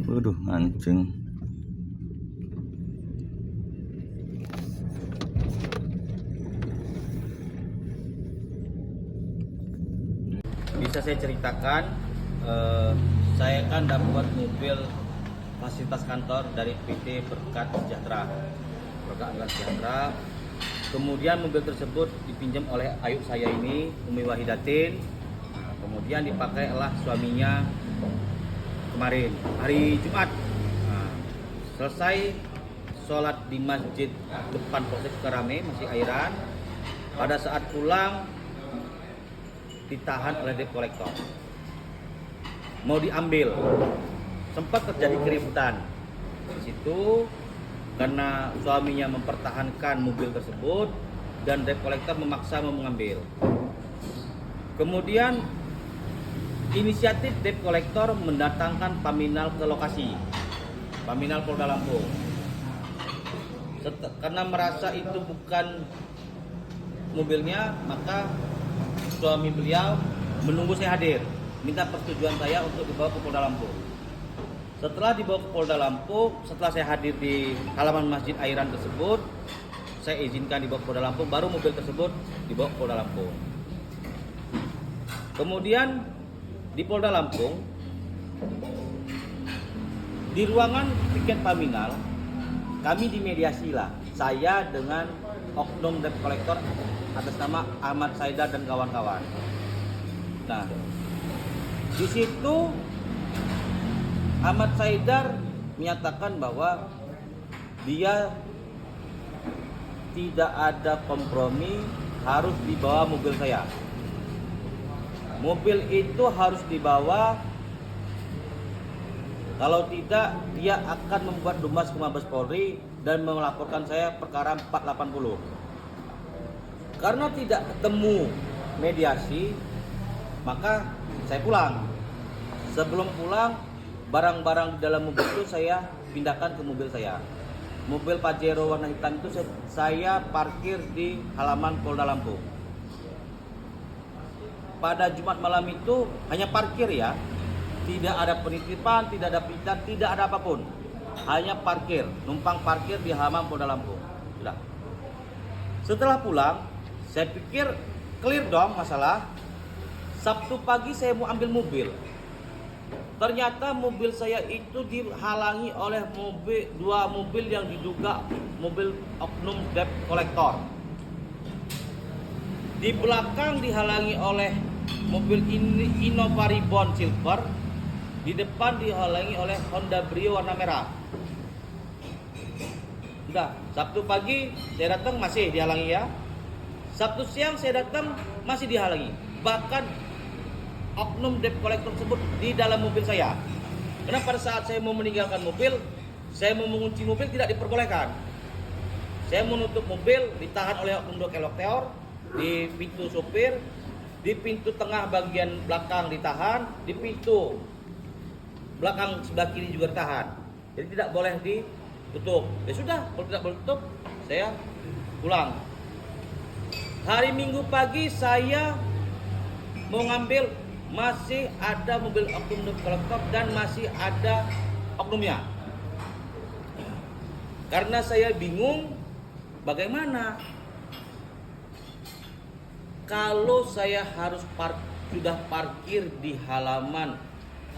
Waduh, anjing. Bisa saya ceritakan, saya kan dapat mobil fasilitas kantor dari PT Berkat Sejahtera. Kemudian mobil tersebut dipinjam oleh ayuk saya ini, Umi Wahidatin. Nah, kemudian dipakai oleh suaminya kemarin hari Jumat. Nah, selesai sholat di masjid depan Polsek Sukarame, masih airan. Pada saat pulang ditahan oleh debt collector, mau diambil, sempat terjadi keributan di situ karena suaminya mempertahankan mobil tersebut dan debt collector memaksa mau mengambil. Kemudian inisiatif debt collector mendatangkan Paminal ke lokasi, Paminal Polda Lampung, karena merasa itu bukan mobilnya, maka suami beliau menunggu saya hadir, minta persetujuan saya untuk dibawa ke Polda Lampung. Setelah dibawa ke Polda Lampung, setelah saya hadir di halaman masjid airan tersebut, saya izinkan dibawa ke Polda Lampung, baru mobil tersebut dibawa ke Polda Lampung. Kemudian di Polda Lampung, di ruangan piket Paminal, kami dimediasi lah, saya dengan oknum debt collector atas nama Ahmad Saidar dan kawan-kawan. Nah, di situ Ahmad Saidar menyatakan bahwa dia tidak ada kompromi, harus dibawa mobil saya. Mobil itu harus dibawa, kalau tidak dia akan membuat Dumas ke Mabes Polri dan melaporkan saya perkara 480. Karena tidak ketemu mediasi, maka saya pulang. Sebelum pulang, barang-barang di dalam mobil itu saya pindahkan ke mobil saya. Mobil Pajero warna hitam itu saya parkir di halaman Polda Lampung. Pada Jumat malam itu hanya parkir ya, tidak ada penitipan, tidak ada pintar, tidak ada apapun. Hanya parkir, numpang parkir di halaman Polda Lampung. Sudah. Setelah pulang, saya pikir clear dong masalah. Sabtu pagi saya mau ambil mobil. Ternyata mobil saya itu dihalangi oleh dua mobil yang diduga mobil oknum debt collector. Di belakang dihalangi oleh mobil Innova Reborn Silver, di depan dihalangi oleh Honda Brio warna merah. Udah, Sabtu pagi saya datang masih dihalangi ya. Sabtu siang saya datang masih dihalangi. Bahkan oknum debt collector tersebut di dalam mobil saya. Karena pada saat saya mau meninggalkan mobil, saya mau mengunci mobil tidak diperbolehkan. Saya menutup mobil, ditahan oleh oknum debt collector di pintu sopir, di pintu tengah bagian belakang ditahan, di pintu belakang sebelah kiri juga ditahan. Jadi tidak boleh ditutup. Ya sudah, kalau tidak boleh tutup, saya pulang. Hari Minggu pagi saya mau ngambil, masih ada mobil oknum debt collector dan masih ada oknumnya. Karena saya bingung bagaimana kalau saya harus sudah parkir di halaman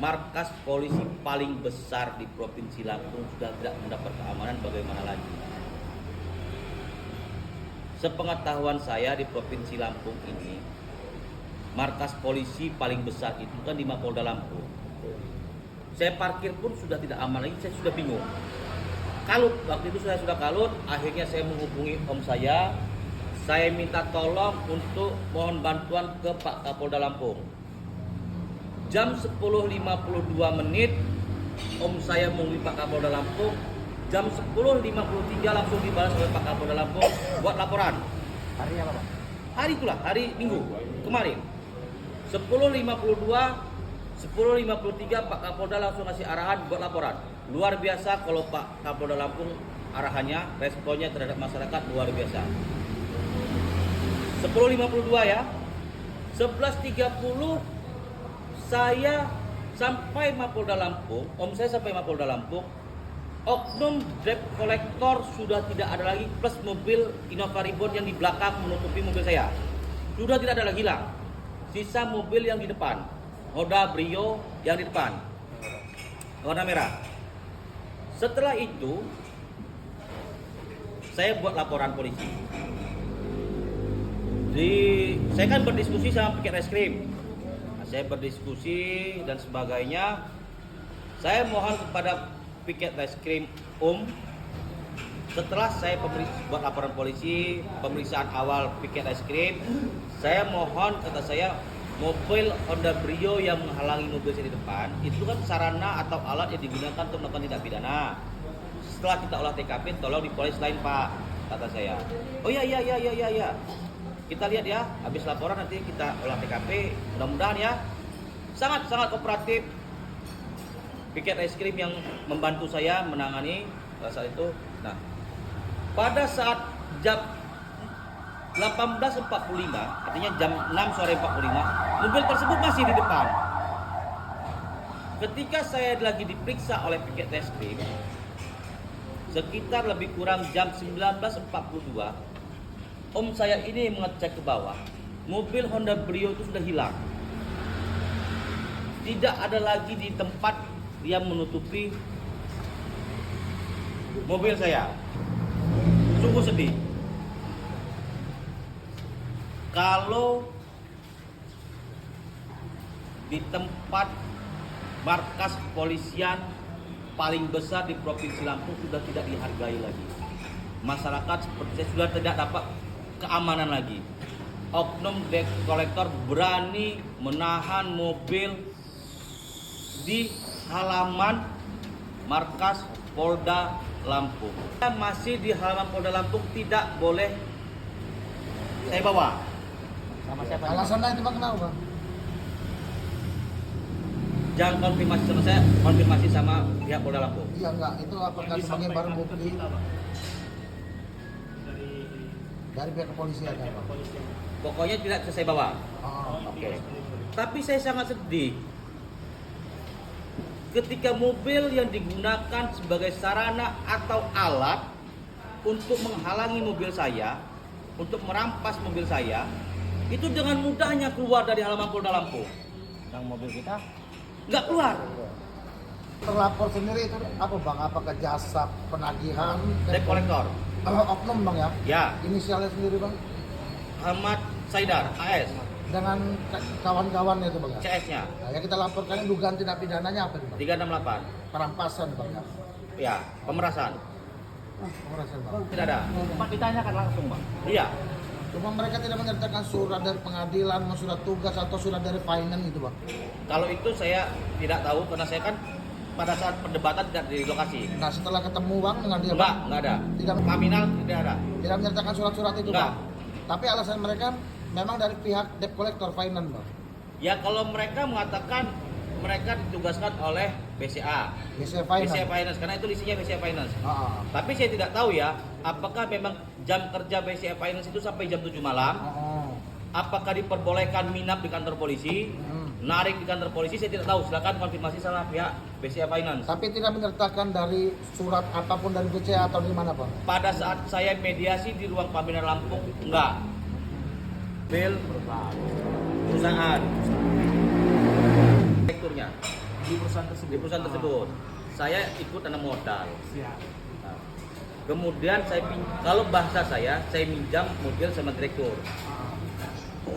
markas polisi paling besar di Provinsi Lampung, sudah tidak mendapat keamanan, bagaimana lagi? Sepengetahuan saya di Provinsi Lampung ini, markas polisi paling besar itu kan di Mapolda Lampung. Saya parkir pun sudah tidak aman lagi, saya sudah bingung. Kalut, waktu itu saya sudah kalut, akhirnya saya menghubungi om saya minta tolong untuk mohon bantuan ke Pak Kapolda Lampung. Jam 10.52 menit, om saya menghubungi Pak Kapolda Lampung. Jam 10.53 langsung dibalas oleh Pak Kapolda Lampung buat laporan. Hari apa, Pak? Hari itulah, hari Minggu kemarin. 10.52, 10.53 Pak Kapolda langsung kasih arahan buat laporan. Luar biasa kalau Pak Kapolda Lampung arahannya, responnya terhadap masyarakat luar biasa. 10.52 ya. 11.30 saya Sampai Mapolda Lampung, om saya sampai Mapolda Lampung, oknum debt collector sudah tidak ada lagi, plus mobil Innova Reborn yang di belakang menutupi mobil saya. Sudah tidak ada lagi, hilang. Sisa mobil yang di depan, Honda Brio yang di depan, warna merah. Setelah itu, saya buat laporan polisi. Saya kan berdiskusi sama piket reskrim. Saya berdiskusi dan sebagainya. Saya mohon kepada piket reskrim setelah saya buat laporan polisi, pemeriksaan awal piket reskrim, saya mohon, kata saya, mobil Honda Brio yang menghalangi mobil saya di depan itu kan sarana atau alat yang digunakan untuk melakukan tindak pidana. Setelah kita olah TKP, tolong dipolis lain, Pak, kata saya. Oh iya. Kita lihat ya, habis laporan nanti kita olah TKP. Mudah-mudahan ya, sangat kooperatif piket reskrim yang membantu saya menangani saat itu. Nah, pada saat jam 18.45, artinya jam 6 sore 45, mobil tersebut masih di depan. Ketika saya lagi diperiksa oleh piket reskrim, sekitar lebih kurang jam 19.42, om saya ini mengecek ke bawah, mobil Honda Brio itu sudah hilang. Tidak ada lagi di tempat dia menutupi mobil saya. Sungguh sedih. Kalau di tempat markas kepolisian paling besar di Provinsi Lampung sudah tidak dihargai lagi. Masyarakat seperti saya sudah tidak dapat keamanan lagi. Oknum debt collector berani menahan mobil di halaman markas Polda Lampung. Masih di halaman Polda Lampung, tidak boleh saya bawa. Sama siapa? Alasannya itu Bang, kenapa Bang? Jangan konfirmasi sama saya, konfirmasi sama pihak Polda Lampung. Iya enggak, itu apakah sebagai barang bukti dari pihak kepolisian ya Bang? Pokoknya tidak bisa saya bawa. Oke. Tapi saya sangat sedih ketika mobil yang digunakan sebagai sarana atau alat untuk menghalangi mobil saya, untuk merampas mobil saya, itu dengan mudahnya keluar dari halaman Polda Lampung. Yang mobil kita Nggak keluar. terlapor sendiri itu apa Bang? Apakah jasa penagihan Debt collector. Oknum Bang ya? Ya, Inisialnya sendiri Bang? Ahmad Saidar, AS, Dengan kawan-kawannya itu Bang ya? CS-nya Nah, yang kita laporkan ini dugaan tindak pidananya apa nih Bang? 368. Perampasan Bang ya? Ya, pemerasan. Pemerasan Bang. Tidak ada. Pak ditanyakan langsung Bang. Iya. Cuma mereka tidak menyertakan surat dari pengadilan, surat tugas atau surat dari finance gitu Bang. Kalau itu saya tidak tahu karena saya kan pada saat perdebatan tidak di lokasi. Nah setelah ketemu Bang dengan dia Enggak, Bang, enggak ada. Tidak. Paminal tidak ada. tidak menyertakan surat-surat itu Enggak. Bang. Tapi alasan mereka memang dari pihak debt collector finance Bang. Ya kalau mereka mengatakan mereka ditugaskan oleh BCA, BCA Finance. BCA Finance karena itu isinya BCA Finance. Ah, Tapi saya tidak tahu ya, apakah memang jam kerja BCA Finance itu sampai jam 7 malam? Apakah diperbolehkan minap di kantor polisi? Narik di kantor polisi, saya tidak tahu. Silakan konfirmasi sama pihak BCA Finance. Tapi tidak menyertakan dari surat apapun dari BCA atau di mana Bang? Pada saat saya mediasi di ruang pembinaan Lampung, enggak. Bil perusahaan. Direkturnya Di perusahaan tersebut. di perusahaan tersebut. Saya ikut tanam modal. Siap. Nah, kemudian kalau bahasa saya minjam mobil sama direktur.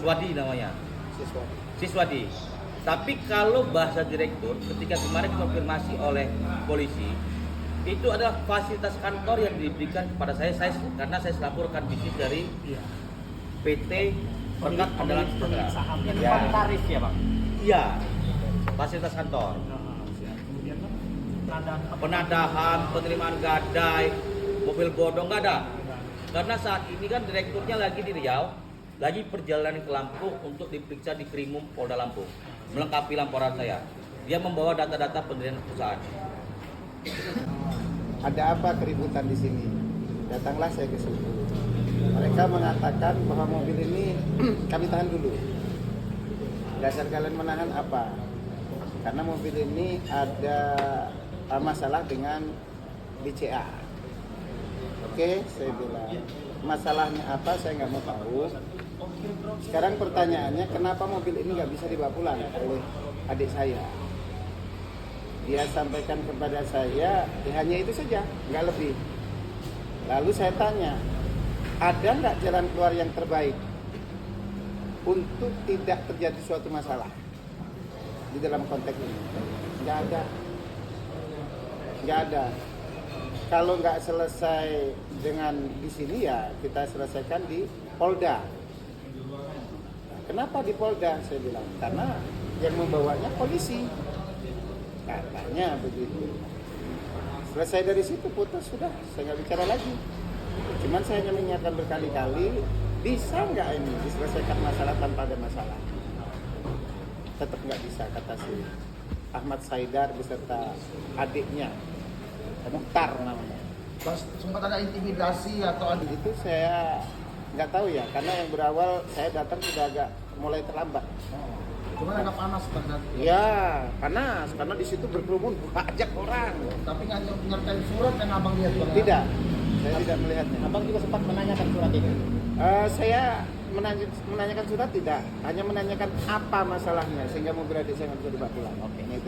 Swadi namanya. Siswadi. Tapi kalau bahasa direktur, ketika kemarin dikonfirmasi oleh polisi, itu adalah fasilitas kantor yang diberikan kepada saya karena saya selaporkan bisnis dari PT Perkat Andalan Sejahtera. Saham yang Ya. tarif ya Bang. Iya, fasilitas kantor. Kemudian Bang, Penadahan, penerimaan gadai, mobil bodong nggak ada. Karena saat ini kan direkturnya lagi di Riau, lagi perjalanan ke Lampung untuk diperiksa di Krimum Polda Lampung, melengkapi laporan saya. Dia membawa data-data pendirian perusahaan. Ada apa keributan di sini? Datanglah saya ke situ. Mereka mengatakan bahwa mobil ini kami tahan dulu. Dasar kalian menahan apa? karena mobil ini ada masalah dengan BCA. Oke, saya bilang masalahnya apa saya nggak mau tahu. Sekarang pertanyaannya kenapa mobil ini nggak bisa dibawa pulang oleh adik saya? Dia sampaikan kepada saya hanya itu saja, nggak lebih. Lalu saya tanya, ada nggak jalan keluar yang terbaik untuk tidak terjadi suatu masalah di dalam konteks ini? Nggak ada. Nggak ada. Kalau nggak selesai dengan di sini ya kita selesaikan di Polda. Kenapa di Polda? Saya bilang karena yang membawanya polisi. Katanya begitu. Selesai dari situ putus sudah, saya nggak bicara lagi. Cuman saya hanya mengingatkan berkali-kali, bisa nggak ini diselesaikan masalah tanpa ada masalah? Tetap nggak bisa, kata si Ahmad Saidar beserta adiknya, Mukhtar namanya. Pas sempat ada intimidasi atau ada Itu saya nggak tahu ya, karena yang berawal saya datang sudah agak mulai terlambat. cuman agak panas banget. Ya panas, karena di situ berkerumun banyak orang. Tapi nggak nyertain surat yang abang lihat Bang? Tidak, saya tidak melihatnya. Abang juga sempat menanyakan surat ini. Saya menanyakan surat tidak, hanya menanyakan apa masalahnya sehingga mobil adik saya nggak bisa dibawa pulang. Oke, itu.